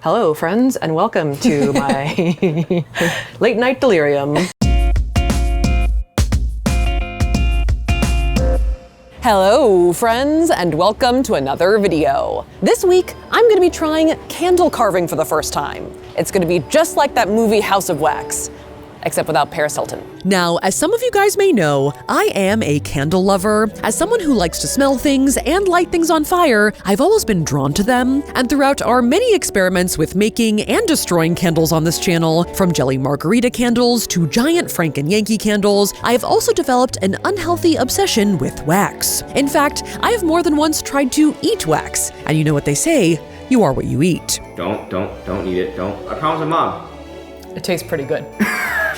Hello, friends, and welcome to my late night delirium. Hello, friends, and welcome to another video. This week, I'm gonna be trying candle carving for the first time. It's gonna be just like that movie House of Wax, except without Paris Hilton. Now, as some of you guys may know, I am a candle lover. As someone who likes to smell things and light things on fire, I've always been drawn to them. And throughout our many experiments with making and destroying candles on this channel, from jelly margarita candles to giant Frank and Yankee candles, I have also developed an unhealthy obsession with wax. In fact, I have more than once tried to eat wax. And you know what they say, you are what you eat. Don't eat it, don't. I promise Mom. It tastes pretty good.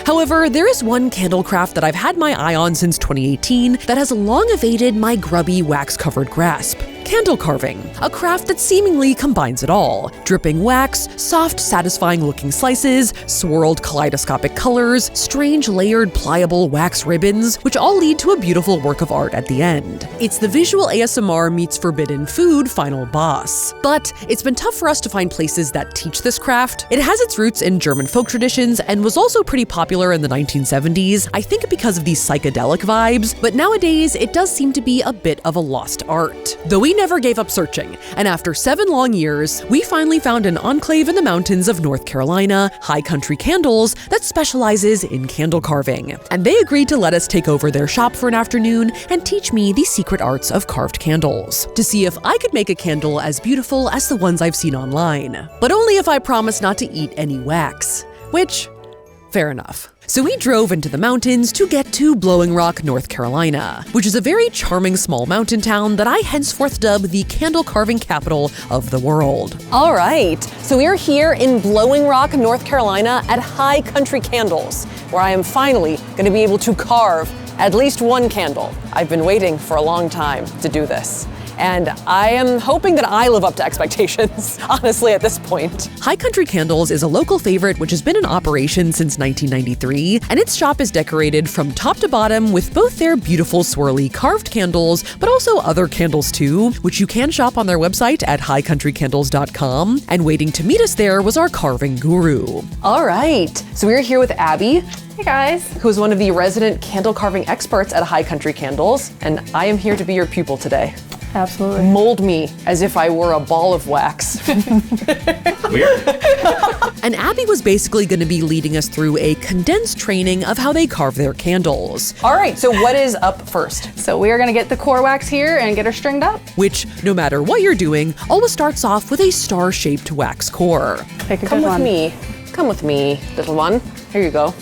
However, there is one candle craft that I've had my eye on since 2018 that has long evaded my grubby wax-covered grasp. Candle carving, a craft that seemingly combines it all. Dripping wax, soft, satisfying-looking slices, swirled kaleidoscopic colors, strange layered pliable wax ribbons, which all lead to a beautiful work of art at the end. It's the visual ASMR meets forbidden food final boss. But it's been tough for us to find places that teach this craft. It has its roots in German folk traditions and was also pretty popular in the 1970s, I think because of these psychedelic vibes, but nowadays it does seem to be a bit of a lost art. Though we never gave up searching, and after 7 long years, we finally found an enclave in the mountains of North Carolina, High Country Candles, that specializes in candle carving. And they agreed to let us take over their shop for an afternoon and teach me the secret arts of carved candles, to see if I could make a candle as beautiful as the ones I've seen online. But only if I promise not to eat any wax, which, fair enough. So we drove into the mountains to get to Blowing Rock, North Carolina, which is a very charming small mountain town that I henceforth dub the candle carving capital of the world. All right, so we're here in Blowing Rock, North Carolina at High Country Candles, where I am finally gonna be able to carve at least one candle. I've been waiting for a long time to do this. And I am hoping that I live up to expectations, honestly, at this point. High Country Candles is a local favorite which has been in operation since 1993, and its shop is decorated from top to bottom with both their beautiful swirly carved candles, but also other candles too, which you can shop on their website at highcountrycandles.com. And waiting to meet us there was our carving guru. All right, so we're here with Abby. Hey guys. Who's one of the resident candle carving experts at High Country Candles, and I am here to be your pupil today. Absolutely. Mold me as if I were a ball of wax. Weird. And Abby was basically going to be leading us through a condensed training of how they carve their candles. All right, so what is up first? So we are gonna get the core wax here and get her stringed up. Which, no matter what you're doing, always starts off with a star-shaped wax core. Pick a Come good with one. me. Come with me, little one. Here you go.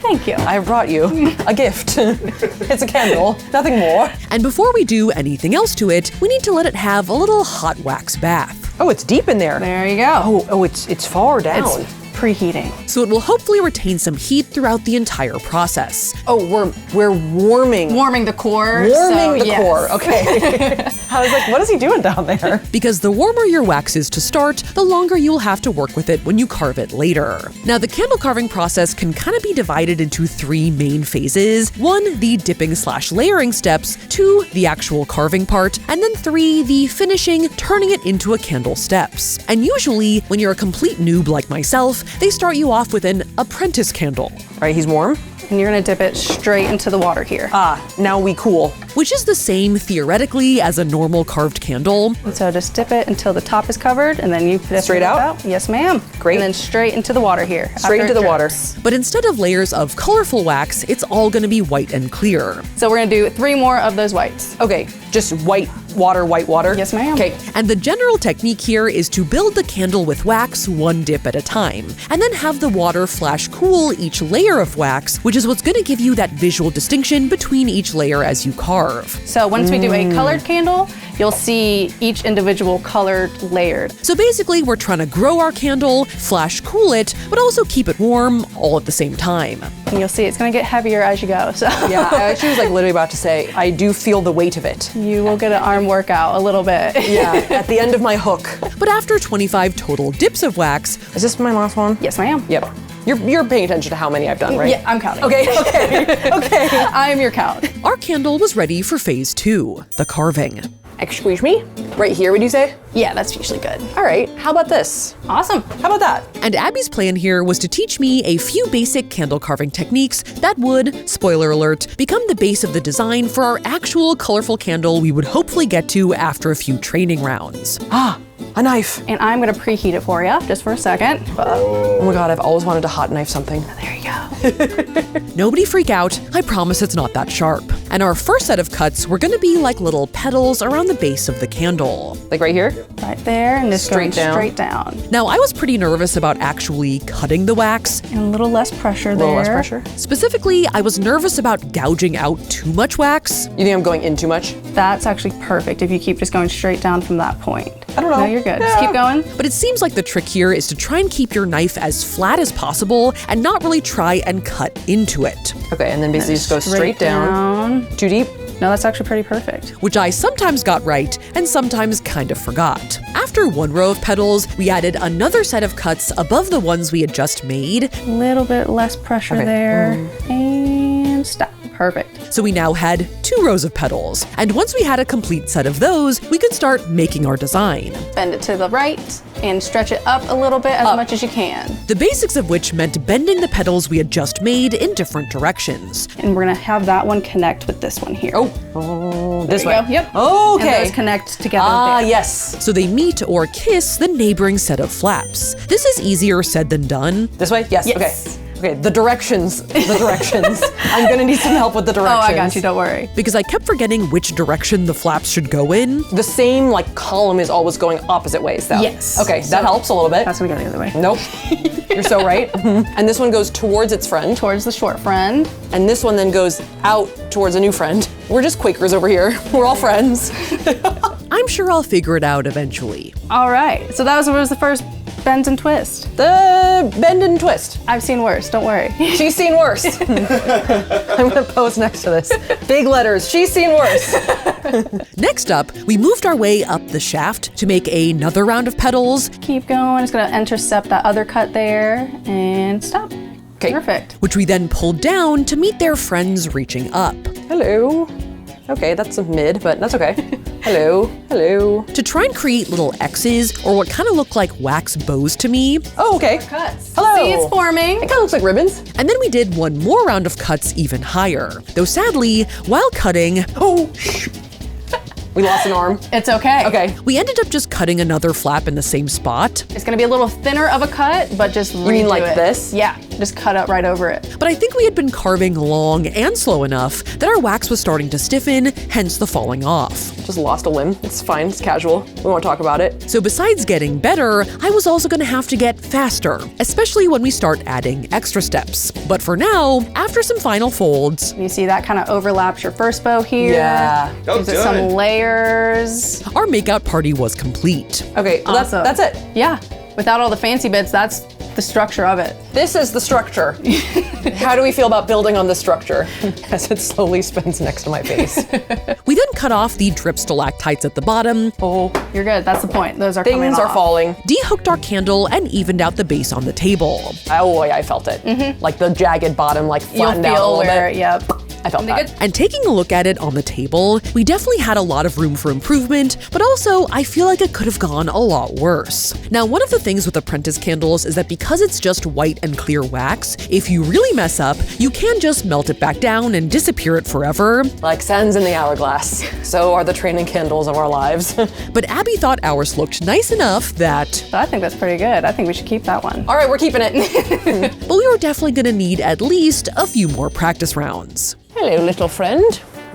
Thank you. I brought you a gift. It's a candle, nothing more. And before we do anything else to it, we need to let it have a little hot wax bath. Oh, it's deep in there. There you go. Oh, it's far down. It's preheating. So it will hopefully retain some heat throughout the entire process. Oh, we're warming. Warming the core. Warming so, the yes. core, okay. I was like, what is he doing down there? Because the warmer your wax is to start, the longer you'll have to work with it when you carve it later. Now, the candle carving process can kind of be divided into 3 main phases. 1, the dipping/layering steps, 2, the actual carving part, and then 3, the finishing, turning it into a candle steps. And usually, when you're a complete noob like myself, they start you off with an apprentice candle. All right, he's warm. And you're gonna dip it straight into the water here. Ah, now we cool. Which is the same, theoretically, as a normal carved candle. And so just dip it until the top is covered, and then you put it Straight out? Yes, ma'am. Great. And then straight into the water here. Straight after into it the water. drips. But instead of layers of colorful wax, it's all gonna be white and clear. So we're gonna do 3 more of those whites. Okay, just white water. Yes, ma'am. Okay, And the general technique here is to build the candle with wax 1 dip at a time, and then have the water flash cool each layer of wax, which is what's gonna give you that visual distinction between each layer as you carve. So once we do a colored candle, you'll see each individual colored layered. So basically, we're trying to grow our candle, flash cool it, but also keep it warm all at the same time. And you'll see it's gonna get heavier as you go. So yeah, I actually was like literally about to say, I do feel the weight of it. you will get an arm workout a little bit. Yeah, at the end of my hook. But after 25 total dips of wax, Is this my last one? Yes, ma'am. Yep. You're paying attention to how many I've done, right? Yeah, I'm counting. Okay, okay, okay. I am your count. our candle was ready for phase 2, the carving. Excuse me? Right here, would you say? Yeah, that's usually good. All right, how about this? Awesome. How about that? And Abby's plan here was to teach me a few basic candle carving techniques that would, spoiler alert, become the base of the design for our actual colorful candle we would hopefully get to after a few training rounds. Ah, a knife. And I'm gonna preheat it for you, just for a second. Oh my God, I've always wanted to hot knife something. There you go. Nobody freak out, I promise it's not that sharp. And our first set of cuts were gonna be like little petals around the base of the candle. Like right here? Right there, and just going Straight down. straight down. Now, I was pretty nervous about actually cutting the wax. And a little less pressure A there. little less pressure. Specifically, I was nervous about gouging out too much wax. You think I'm going in too much? That's actually perfect if you keep just going straight down from that point. I don't know. No, you're good. Yeah. Just keep going. But it seems like the trick here is to try and keep your knife as flat as possible and not really try and cut into it, Okay, and then basically just go straight down. Too deep? No, that's actually pretty perfect. which I sometimes got right and sometimes kind of forgot. After one row of petals, we added another set of cuts above the ones we had just made, A little bit less pressure Okay. there. And stop. Perfect. so we now had 2 rows of petals. And once we had a complete set of those, we could start making our design. Bend it to the right and stretch it up a little bit as much as you can. The basics of which meant bending the petals we had just made in different directions. And we're gonna have that one connect with this one here. Oh, this There way. you go. Yep. Okay. And those connect together Ah, there. yes. So they meet or kiss the neighboring set of flaps. This is easier said than done. This way? Yes. Yes. Okay. Okay, the directions. The directions. I'm gonna need some help with the Oh, directions. I got you. Don't worry. Because I kept forgetting which direction the flaps should go in. The same like column is always going opposite ways though. Yes. Okay, So- that helps a little bit. That's gonna go the other way. Nope. You're so right. And this one goes towards its friend. Towards the short friend. And this one then goes out towards a new friend. We're just Quakers over here. We're all friends. I'm sure I'll figure it out eventually. All right. So that was the first bend and twist. The bend and twist. I've seen worse. Don't worry. She's seen worse. I'm gonna post next to this. Big letters. She's seen worse. Next up, we moved our way up the shaft to make another round of petals, Keep going. It's gonna intercept that other cut there and stop. Okay. Perfect. which we then pulled down to meet their friends reaching up. Hello. Okay, that's a mid, but that's okay. Hello. Hello. To try and create little X's, or what kind of look like wax bows to me. Oh, okay. Cuts. Hello. See, it's forming. It kind of looks like ribbons. And then we did one more round of cuts even higher. Though sadly, while cutting, Oh, we lost an arm. It's okay. Okay. we ended up just cutting another flap in the same spot. It's gonna be a little thinner of a cut, but just redo mean like it. this? Yeah. Just cut up right over it. But I think we had been carving long and slow enough that our wax was starting to stiffen, hence the falling off. Just lost a limb. It's fine. It's casual. We won't talk about it. So besides getting better, I was also gonna have to get faster, especially when we start adding extra steps. But for now, after some final folds, You see that kind of overlaps your first bow here. Yeah. Oh, Gives it some good. layers. our makeout party was complete. Okay, well, Awesome. that's it. Yeah. Without all the fancy bits, that's the structure of it. This is the structure. How do we feel about building on the structure? As it slowly spins next to my face. We then cut off the drip stalactites at the bottom, Oh, You're good. That's the point. Those are coming things are off. falling. dehooked our candle, and evened out the base on the table. Oh, yeah, I felt it. Like the jagged bottom, like You'll flattened out a feel little where, bit. yep. I felt Isn't it that. good? And taking a look at it on the table, we definitely had a lot of room for improvement, but also I feel like it could have gone a lot worse. Now, one of the things with Apprentice candles is that because it's just white and clear wax, if you really mess up, you can just melt it back down and disappear it forever. Like sands in the hourglass. So are the training candles of our lives. But Abby thought ours looked nice enough that, So I think that's pretty good. I think we should keep that one. All right, we're keeping it. but we were definitely gonna need at least a few more practice rounds. Hello, little friend.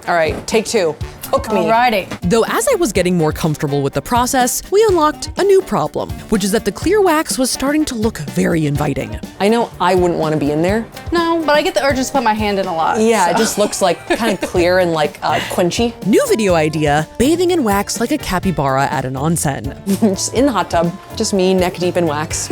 All right, take 2. Hook me. Alrighty. Though as I was getting more comfortable with the process, we unlocked a new problem, which is that the clear wax was starting to look very inviting. I know I wouldn't want to be in there. No, but I get the urge to put my hand in a lot. Yeah, so. it just looks like kind of clear and like quenchy. New video idea, bathing in wax like a capybara at an onsen. Just in the hot tub. Just me neck deep in wax.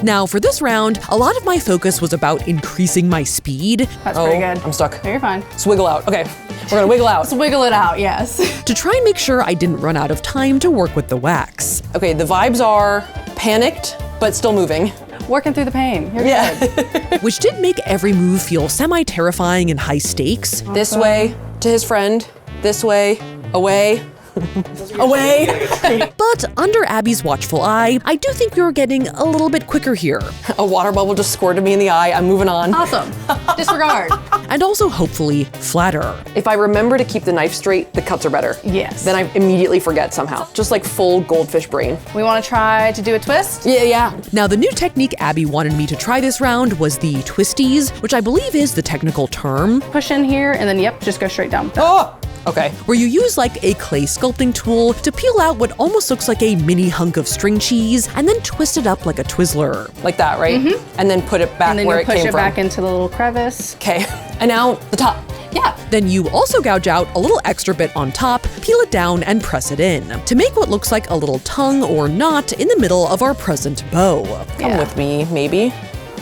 Now for this round, a lot of my focus was about increasing my speed. That's pretty Oh, good. I'm stuck. No, you're fine. Let's wiggle out. Okay, we're gonna wiggle out. Let's wiggle it out, yes. To try and make sure I didn't run out of time to work with the wax. Okay, the vibes are panicked, but still moving. Working through the pain. You're Yeah. good. Which did make every move feel semi-terrifying and high stakes. This way to his friend. This way, away. Away. But under Abby's watchful eye, I do think we were getting a little bit quicker here. A water bubble just squirted me in the eye. I'm moving on. Awesome. Disregard. And also hopefully flatter. If I remember to keep the knife straight, the cuts are better. Yes. Then I immediately forget somehow. Just like full goldfish brain. We want to try to do a twist? Yeah. Now the new technique Abby wanted me to try this round was the twisties, which I believe is the technical term, Push in here and then, yep, just go straight down. Oh, okay. where you use like a clay sculpting tool to peel out what almost looks like a mini hunk of string cheese and then twist it up like a Twizzler. Like that, right? And then put it back And then where you it push came it from. back into the little crevice. Okay. And now the top. Yeah. Then you also gouge out a little extra bit on top, peel it down, and press it in to make what looks like a little tongue or knot in the middle of our present bow. Come Yeah. with me, maybe.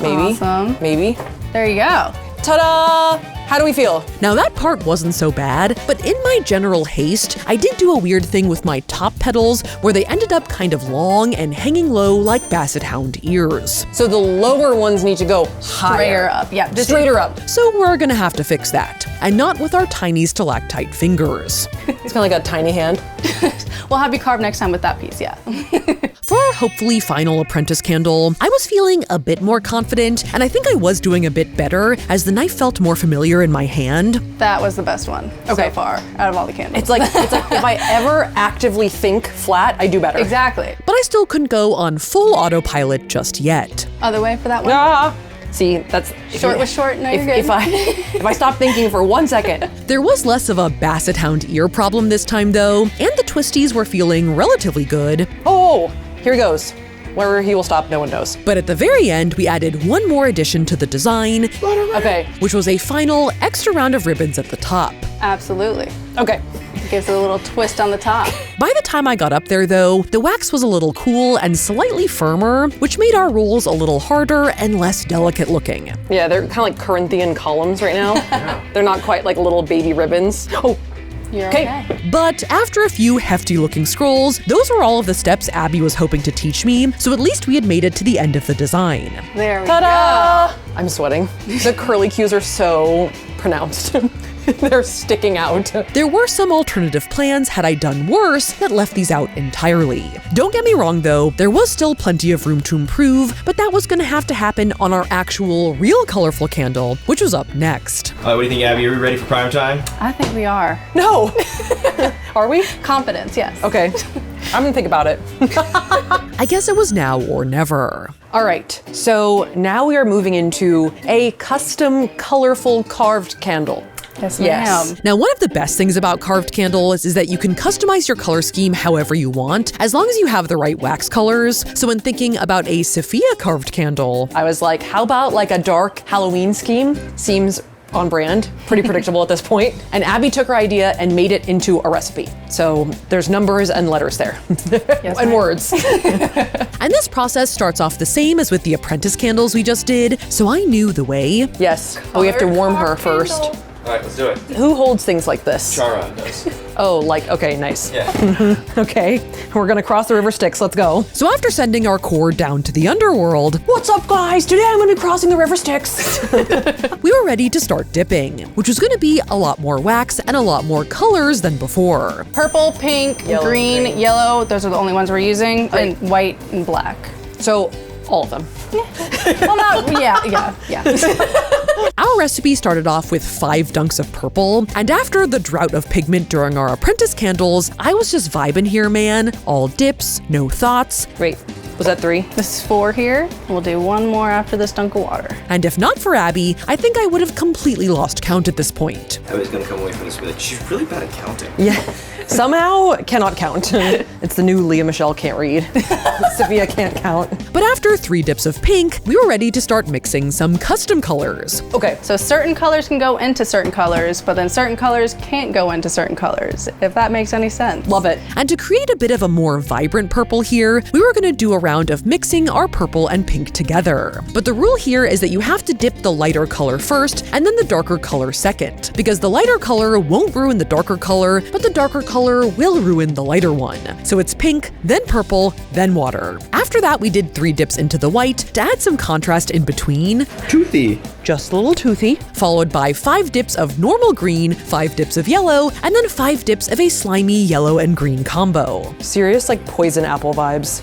Awesome. Maybe. There you go. Ta-da! How do we feel? Now that part wasn't so bad, but in my general haste, I did do a weird thing with my top petals where they ended up kind of long and hanging low like basset hound ears. So the lower ones need to go higher. Straighter up. Yeah. Just Straighter up. So we're gonna have to fix that, and not with our tiny stalactite fingers. It's kind of like a tiny hand. We'll have you carve next time with that piece, yeah. For our hopefully final apprentice candle, I was feeling a bit more confident, and I think I was doing a bit better as the knife felt more familiar in my hand. That was the best one Okay. so far out of all the candles. It's like if I ever actively think flat, I do better. Exactly. But I still couldn't go on full autopilot just yet. Other way for that one? Ah. See, that's Short was short, no, you're good. If I stop thinking for 1 second. There was less of a basset hound ear problem this time though, and the twisties were feeling relatively good. Oh, here he goes. Where he will stop, no one knows. But at the very end, we added one more addition to the design, Okay. which was a final extra round of ribbons at the top. Absolutely. Okay. Gives it a little twist on the top. By the time I got up there though, the wax was a little cool and slightly firmer, which made our rolls a little harder and less delicate looking. Yeah, they're kind of like Corinthian columns right now. They're not quite like little baby ribbons. Oh, You're okay. okay. But after a few hefty looking scrolls, those were all of the steps Abby was hoping to teach me, so at least we had made it to the end of the design. There we Ta-da! I'm sweating. The curly cues are so pronounced. They're sticking out. There were some alternative plans had I done worse that left these out entirely. Don't get me wrong though, there was still plenty of room to improve, but that was gonna have to happen on our actual real colorful candle, which was up next. What do you think, Abby? Are we ready for prime time? go. I think we are. No. Are we? Confidence, yes. Okay. I'm gonna think about it. I guess it was now or never. All right, so now we are moving into a custom, colorful, carved candle. Yes, Yes. ma'am. Now, one of the best things about carved candles is that you can customize your color scheme however you want, as long as you have the right wax colors. So when thinking about a Safiya carved candle, I was like, how about like a dark Halloween scheme? Seems on brand, pretty predictable at this point. And Abby took her idea and made it into a recipe. So there's numbers and letters there, Yes, and ma'am. words. and this process starts off the same as with the apprentice candles we just did, so I knew the way. Yes, but we have to warm her Carved first. candle. All right, let's do it. Who holds things like this? Chara does. Oh, like, okay, nice. Yeah. Okay, we're gonna cross the river Styx, let's go. So after sending our core down to the underworld, What's up, guys? Today I'm gonna be crossing the river Styx. we were ready to start dipping, which was gonna be a lot more wax and a lot more colors than before. Purple, pink, Yellow, green, green. yellow. Those are the only ones we're using. Right. And white and black. So, all of them. Well, not, yeah. Our recipe started off with 5 dunks of purple, and after the drought of pigment during our apprentice candles, I was just vibing here, man. All dips, no thoughts, Wait, was that 3? This is 4 here. We'll do one more after this dunk of water. and if not for Abby, I think I would have completely lost count at this point. Abby's gonna come away from this with it. She's really bad at counting. Yeah. Somehow cannot count. It's the new Leah Michelle can't read. Safiya can't count. But after 3 dips of pink, we were ready to start mixing some custom colors. Okay, So certain colors can go into certain colors, but then certain colors can't go into certain colors, if that makes any sense. love it. And to create a bit of a more vibrant purple here, we were gonna do a round of mixing our purple and pink together. But the rule here is that you have to dip the lighter color first and then the darker color second, because the lighter color won't ruin the darker color, but the darker color will ruin the lighter one. So it's pink, then purple, then water. After that, we did 3 dips into the white to add some contrast in between. Toothy. Just a little toothy. Followed by 5 dips of normal green, 5 dips of yellow, and then 5 dips of a slimy yellow and green combo. Serious like poison apple vibes.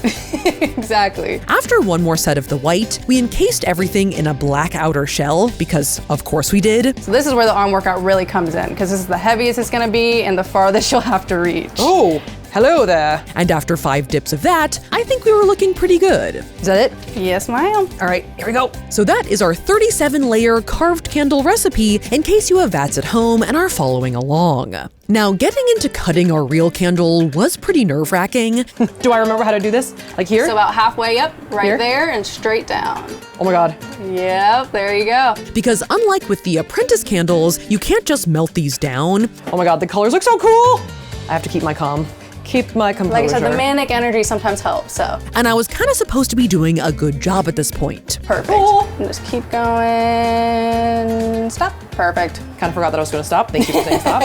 Exactly. After one more set of the white, we encased everything in a black outer shell, because of course we did. So this is where the arm workout really comes in, because this is the heaviest it's gonna be and the farthest you'll have to reach. Oh, hello there. And after 5 dips of that, I think we were looking pretty good. Is that it? Yes, ma'am. All right, here we go. So that is our 37-layer carved candle recipe in case you have vats at home and are following along. Now, getting into cutting our real candle was pretty nerve-wracking. Do I remember how to do this? Like here? So about halfway up, right Here? there, and straight down. Oh my God. Yep, there you go. Because unlike with the Apprentice candles, you can't just melt these down. Oh my God, the colors look so cool. I have to keep my calm. Keep my composure. Like I said, the manic energy sometimes helps, so. And I was kind of supposed to be doing a good job at this point. Perfect. Cool. And just keep going. Stop. Perfect. Kind of forgot that I was going to stop. Thank you for saying stop.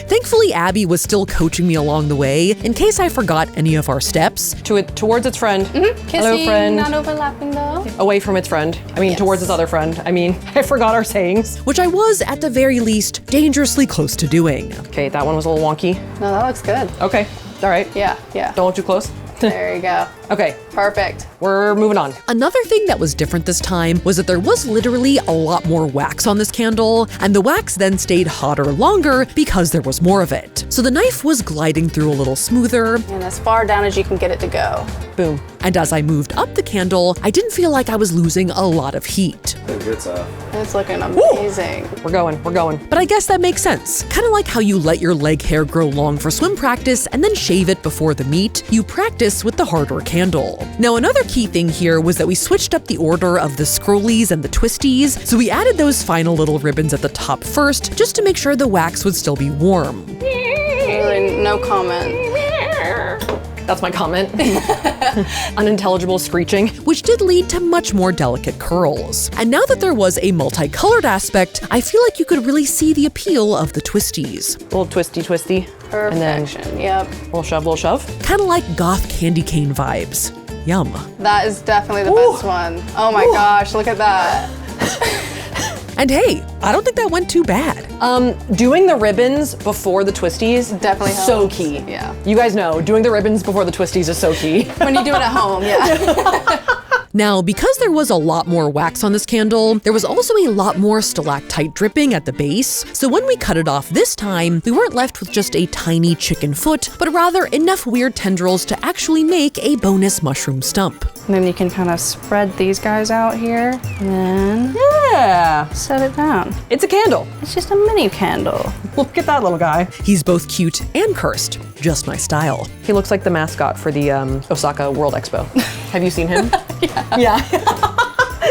Thankfully, Abby was still coaching me along the way in case I forgot any of our steps. Towards its friend. Kissing, Hello, friend. not overlapping though. Away from its friend. I mean, Yes. towards its other friend. I mean, I forgot our sayings. Which I was, at the very least, dangerously close to doing. Okay, that one was a little wonky. No, that looks good. Okay, all right. Yeah, yeah. Don't look too close. There you go. Okay, Perfect. we're moving on. Another thing that was different this time was that there was literally a lot more wax on this candle, and the wax then stayed hotter longer because there was more of it. So the knife was gliding through a little smoother, And as far down as you can get it to go. Boom. and as I moved up the candle, I didn't feel like I was losing a lot of heat. Good stuff. It's looking amazing. We're going. But I guess that makes sense. Kind of like how you let your leg hair grow long for swim practice and then shave it before the meet, you practice with the harder candle. Now, another key thing here was that we switched up the order of the scrollies and the twisties, so we added those final little ribbons at the top first, just to make sure the wax would still be warm. Really, no comment. That's my comment. Unintelligible screeching. Which did lead to much more delicate curls. And now that there was a multicolored aspect, I feel like you could really see the appeal of the twisties. Little twisty. And then Perfection. Yep. little shove. Kind of like goth candy cane vibes. Yum. That is definitely the best one. Oh my gosh, look at that. And hey, I don't think that went too bad. Doing the ribbons before the twisties, Definitely so helps. key. Yeah. You guys know, doing the ribbons before the twisties is so key. When you do it at home, yeah. Now, because there was a lot more wax on this candle, there was also a lot more stalactite dripping at the base. So when we cut it off this time, we weren't left with just a tiny chicken foot, but rather enough weird tendrils to actually make a bonus mushroom stump. And then you can kind of spread these guys out here and then Yeah, set it down. it's a candle. It's just a mini candle. Look at that little guy. He's both cute and cursed, just my style. He looks like the mascot for the Osaka World Expo. Have you seen him? Yeah.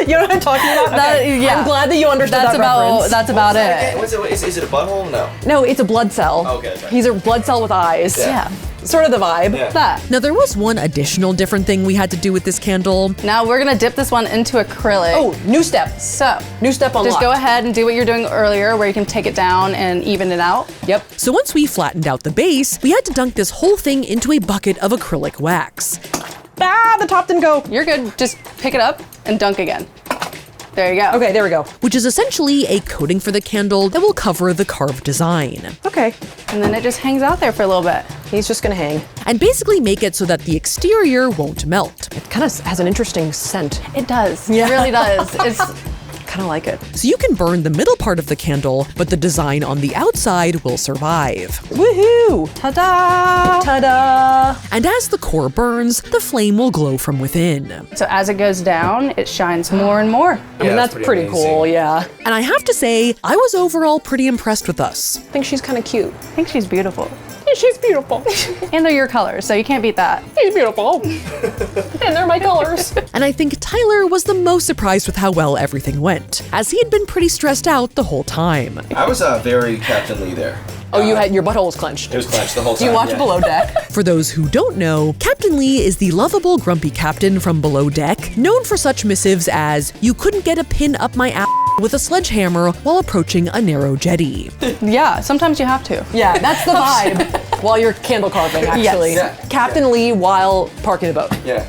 You know what I'm talking about? Okay. yeah. I'm glad that you understood that reference. That's about Okay, it. is it a butthole? No. No, it's a blood cell. Okay, okay. He's a blood cell with eyes. Yeah. Sort of the vibe. Yeah. That. Now, there was one additional different thing we had to do with this candle. Now we're gonna dip this one into acrylic. Oh, new step. So New step unlocked. just go ahead and do what you're doing earlier where you can take it down and even it out. Yep. So once we flattened out the base, we had to dunk this whole thing into a bucket of acrylic wax. Ah, the top didn't go. You're good. Just pick it up and dunk again. There you go. Okay, there we go. Which is essentially a coating for the candle that will cover the carved design. Okay. And then it just hangs out there for a little bit. He's just gonna hang. And basically make it so that the exterior won't melt. It kind of has an interesting scent. It does. Yeah. It really does. It's Kind of like it. So you can burn the middle part of the candle, but the design on the outside will survive. Woohoo! ta-da! Ta-da! And as the core burns, the flame will glow from within. So as it goes down, it shines more and more. I mean, that's pretty amazing. cool, yeah. And I have to say, I was overall pretty impressed with us. I think she's kind of cute. I think she's beautiful. She's beautiful. And they're your colors, so you can't beat that. She's beautiful. And they're my colors. And I think Tyler was the most surprised with how well everything went, as he had been pretty stressed out the whole time. I was very Captain Lee there. Oh, you had your butthole was clenched. It was clenched the whole time. Do you watch yeah. Below Deck? For those who don't know, Captain Lee is the lovable, grumpy captain from Below Deck, known for such missives as, "You couldn't get a pin up my ass with a sledgehammer while approaching a narrow jetty." Yeah, sometimes you have to. Yeah, that's the vibe. While you're candle carving, actually. Yes. Yeah. Captain Lee while parking the boat. Yeah.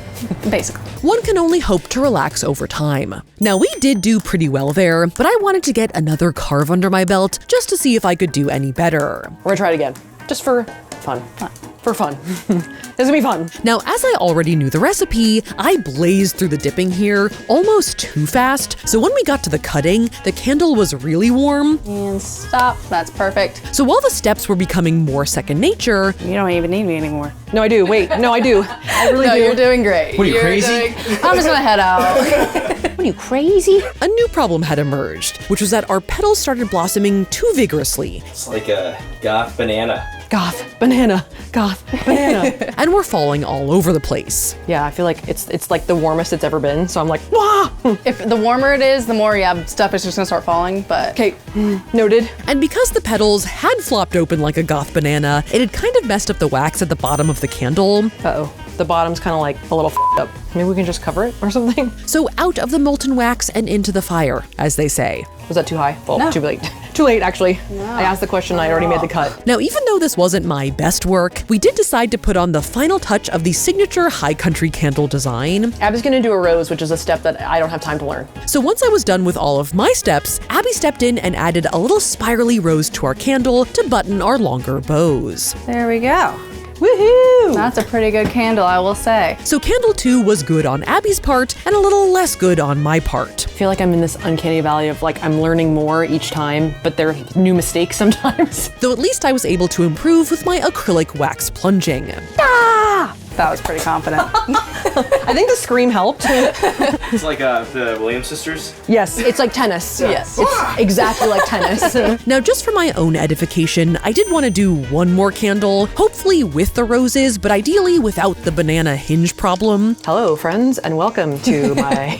Basically. One can only hope to relax over time. Now, we did do pretty well there, but I wanted to get another carve under my belt just to see if I could do any better. We're gonna try it again, just for fun. For fun. This will be fun. Now, as I already knew the recipe, I blazed through the dipping here almost too fast, so when we got to the cutting, the candle was really warm. And stop. That's perfect. So while the steps were becoming more second nature, You don't even need me anymore. No, I do. Wait, no, I do. I really No, do. you're doing great. What are you, You're crazy? I'm just gonna head out. What are you, crazy? a new problem had emerged, which was that our petals started blossoming too vigorously, It's like a goth banana. Goth, banana, and were falling all over the place. Yeah, I feel like it's like the warmest it's ever been, so I'm like, wah! If the warmer it is, the more stuff is just gonna start falling. But Okay, noted. And because the petals had flopped open like a goth banana, it had kind of messed up the wax at the bottom of the candle. Uh-oh, the bottom's kind of like a little f***ed up. Maybe we can just cover it or something? So out of the molten wax and into the fire, as they say. Was that too high? Well, No. too late. Too late, actually. I asked the question, I already made the cut. Now, even though this wasn't my best work, we did decide to put on the final touch of the signature high country candle design. Abby's gonna do a rose, which is a step that I don't have time to learn. So once I was done with all of my steps, Abby stepped in and added a little spirally rose to our candle to button our longer bows. there we go. Woohoo! That's a pretty good candle, I will say. So candle 2 was good on Abby's part and a little less good on my part. I feel like I'm in this uncanny valley of like I'm learning more each time, but there are new mistakes sometimes. Though at least I was able to improve with my acrylic wax plunging. That was pretty confident. I think the scream helped. It's like the Williams sisters. Yes, it's like tennis. Yes. It's exactly like tennis. Now, just for my own edification, I did want to do one more candle, hopefully with the roses, but ideally without the banana hinge problem. Hello, friends, and welcome to my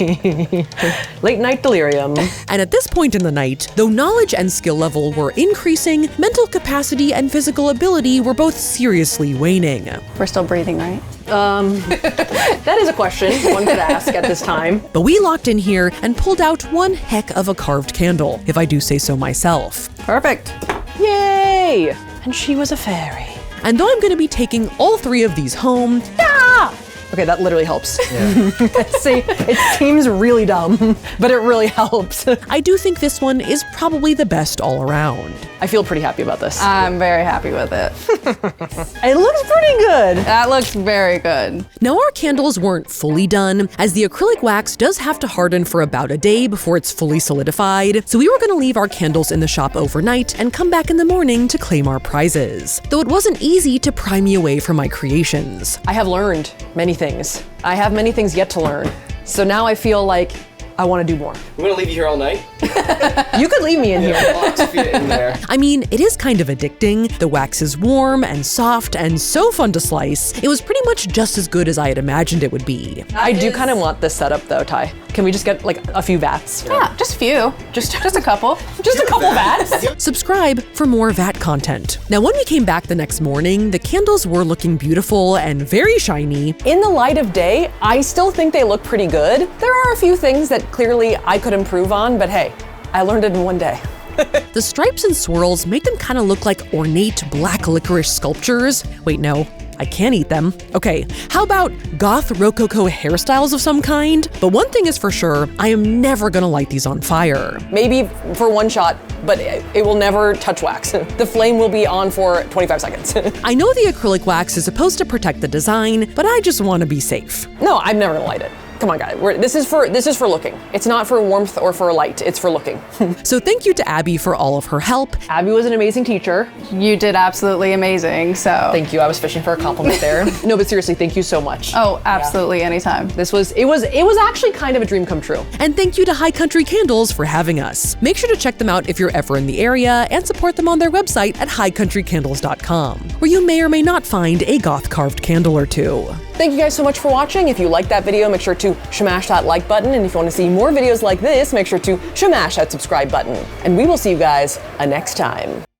late night delirium. And at this point in the night, though knowledge and skill level were increasing, mental capacity and physical ability were both seriously waning. We're still breathing, right? That is a question one could ask at this time. But we locked in here and pulled out one heck of a carved candle, if I do say so myself. Perfect. Yay! And she was a fairy. And though I'm going to be taking all 3 of these home, Okay, that literally helps. See, it seems really dumb, but it really helps. I do think this one is probably the best all around. I feel pretty happy about this. I'm very happy with it. It looks pretty good. That looks very good. Now, our candles weren't fully done, as the acrylic wax does have to harden for about a day before it's fully solidified, so we were going to leave our candles in the shop overnight and come back in the morning to claim our prizes. Though it wasn't easy to pry me away from my creations. I have learned many things. I have many things yet to learn. So now I feel like I want to do more. I'm gonna leave you here all night. You could leave me in here. Lots of feet in there. I mean, it is kind of addicting. The wax is warm and soft and so fun to slice. It was pretty much just as good as I had imagined it would be. I do kind of want this setup though, Ty. Can we just get like a few vats? Yeah, just a few. Just a couple. Just a couple vats? Subscribe for more VAT content. Now, when we came back the next morning, the candles were looking beautiful and very shiny. In the light of day, I still think they look pretty good. There are a few things that clearly I could improve on, but hey, I learned it in one day. The stripes and swirls make them kind of look like ornate black licorice sculptures. Wait, no. I can't eat them. Okay, how about goth rococo hairstyles of some kind? But one thing is for sure, I am never gonna light these on fire. Maybe for one shot, but it will never touch wax. The flame will be on for 25 seconds. I know the acrylic wax is supposed to protect the design, but I just want to be safe. No, I'm never gonna light it. Come on, guys. This is for looking. It's not for warmth or for light. It's for looking. So thank you to Abby for all of her help. Abby was an amazing teacher. You did absolutely amazing, so. Thank you. I was fishing for a compliment there. No, but seriously, thank you so much. Oh, absolutely, anytime. It was actually kind of a dream come true. And thank you to High Country Candles for having us. Make sure to check them out if you're ever in the area and support them on their website at highcountrycandles.com, where you may or may not find a goth carved candle or two. Thank you guys so much for watching. If you liked that video, make sure to smash that like button. And if you want to see more videos like this, make sure to smash that subscribe button. And we will see you guys next time.